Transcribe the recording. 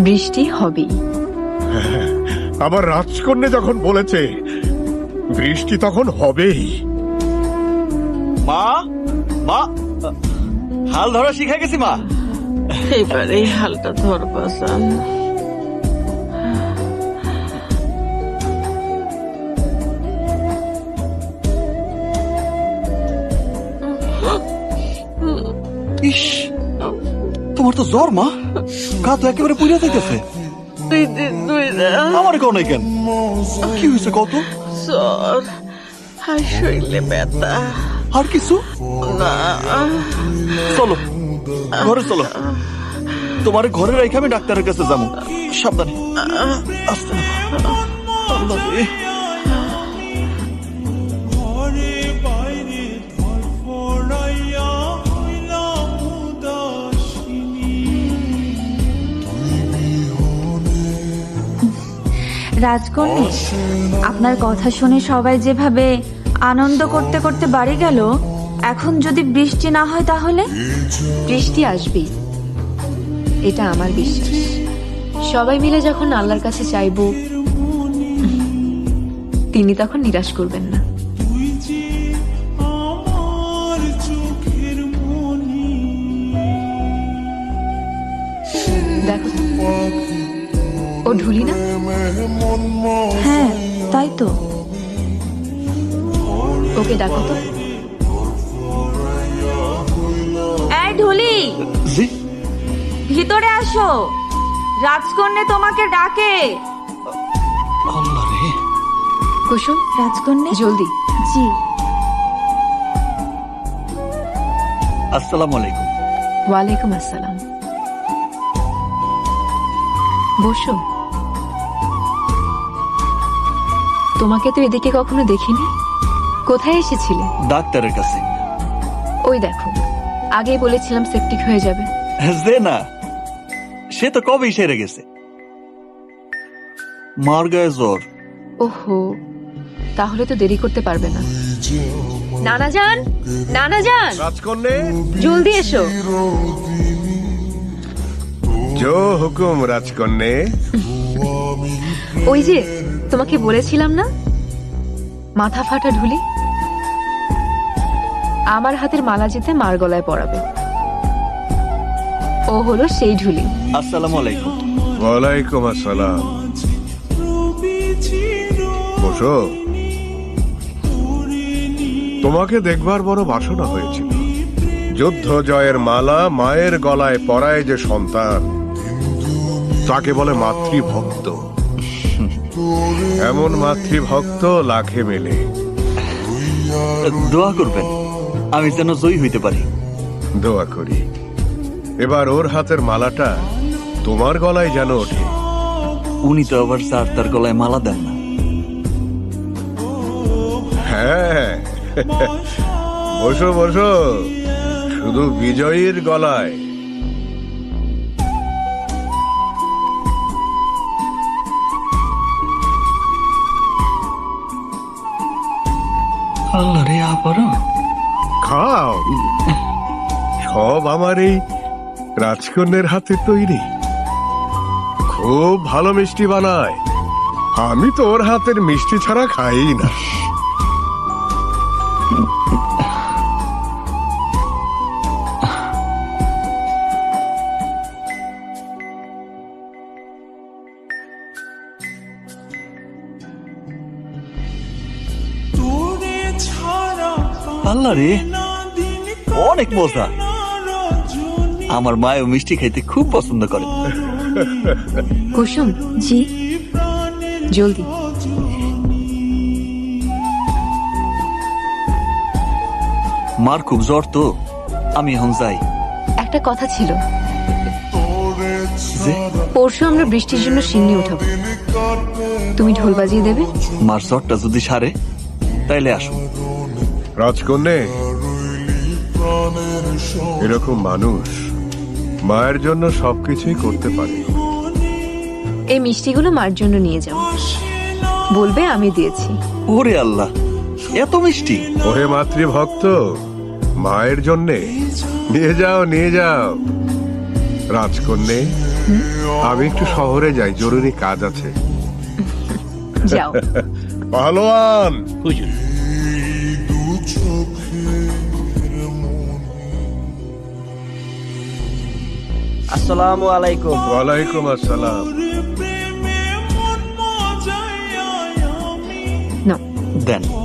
বৃষ্টি হবেই। আবার রাজকন্যা যখন বলেছে বৃষ্টি তখন হবেই। মা মা হাল ধরা শিখে গেছি মা। এবার এই হালটা ধরবা জান। ইস, তোমার তো জ্বর মা, গা তো একেবারে পুড়ে যাইতেছে। 2 দিন 2 রাত আমার কেউ নাই কেন, কি হয়েছে কত? জ্বর আর শরীরে ব্যথা। আর কিছু না, চলো ঘরে চলো, তোমার ঘরে রেখে আমি ডাক্তারের কাছে যাবো। সাবধানে আস্তে না। আল্লাহ রে। রাজকন্যা, আপনার কথা শুনে সবাই যেভাবে আনন্দ করতে করতে বাড়ি গেল, এখন যদি বৃষ্টি না হয় তাহলে? বৃষ্টি আসবেই, এটা আমার বিশ্বাস। সবাই মিলে যখন আল্লাহর কাছে চাইবো, তিনি তখন নিরাশ করবেন না। দেখো তো, ও ঢুলি না? হ্যাঁ, তাই তো। ওকে ডাকো তো। এই ঢুলি, জি, ভিতরে আসো, রাজকন্যা তোমাকে ডাকে। আল্লাহ রে। কুসুম, রাজকন্যা, জলদি। জি। আসসালামু আলাইকুম। ওয়ালাইকুম আসসালাম। বসো। তোমাকে তো এদিকে কখনো দেখিনি, কোথায় এসেছিলে? ডাক্তারের কাছে। ওই দেখো, আগেই বলেছিলাম সেপটিক হয়ে যাবে। যে না, সে তো কবেই সেরে গেছে। মার গায়ে জ্বর। ওহো, তাহলে তো দেরি করতে পারবে না। নানা যান, নানা যান, রাজকন্যা, জলদি এসো। জো হুকুম রাজকন্যা। ওই যে তোমাকে বলেছিলাম না, মাথা ফাটা ঢুলি, আমার হাতের মালা জিতে মার গলায় পরাবে। ও হলো সেই ঢুলি। আসসালামু আলাইকুম। ওয়ালাইকুম আসসালাম। বসো। তোমাকে দেখবার বড় বাসনা হয়েছিল। যুদ্ধ জয়ের মালা মায়ের গলায় পরায় যে সন্তান, তাকে বলে মাতৃভক্ত। এমন মাতৃভক্ত লাখে মেলে। দোয়া করবেন আমি যেন জয়ী হইতে পারি। দোয়া করি এবার ওর হাতের মালাটা তোমার গলায় যেন ওঠে। উনি তো আবার স্যার তার গলায় মালা দেন না। হ্যাঁ, বসো বসো, শুধু বিজয়ীর গলায়। আল্লাহ রে, আবারও খাও, সব আমার এই রাজকন্যের হাতে তৈরি। খুব ভালো মিষ্টি বানায়। আমি তো ওর হাতের মিষ্টি ছাড়া খাই না। আল্লাহ রে, অনেক মজা। আমার মায়ও মিষ্টি খাইতে খুব পছন্দ করে। কুসুম, জি। জলদি। মার খুব জ্বর তো, আমি এখন যাই। একটা কথা ছিল, যে পরশু আমরা বৃষ্টির জন্য সিন্নি উঠাবো, তুমি ঢোল বাজিয়ে দেবে। মার জ্বরটা যদি সারে তাইলে আসুন। রাজকন্যা, এরকম মানুষ মায়ের জন্য সবকিছুই করতে পারে। এই মিষ্টিগুলো মার জন্য নিয়ে যাও, বলবে আমি দিয়েছি। ওরে আল্লাহ, এত মিষ্টি! ওহে মাতৃভক্ত, মায়ের জন্যে নিয়ে যাও, নিয়ে যাও। রাজকন্যা, আমি একটু শহরে যাই, জরুরি কাজ আছে। যাও। পাহলোয়ান, হুজুর। আসসালামু আলাইকুম। ওয়ালাইকুম আসসালাম। নাও। দেন।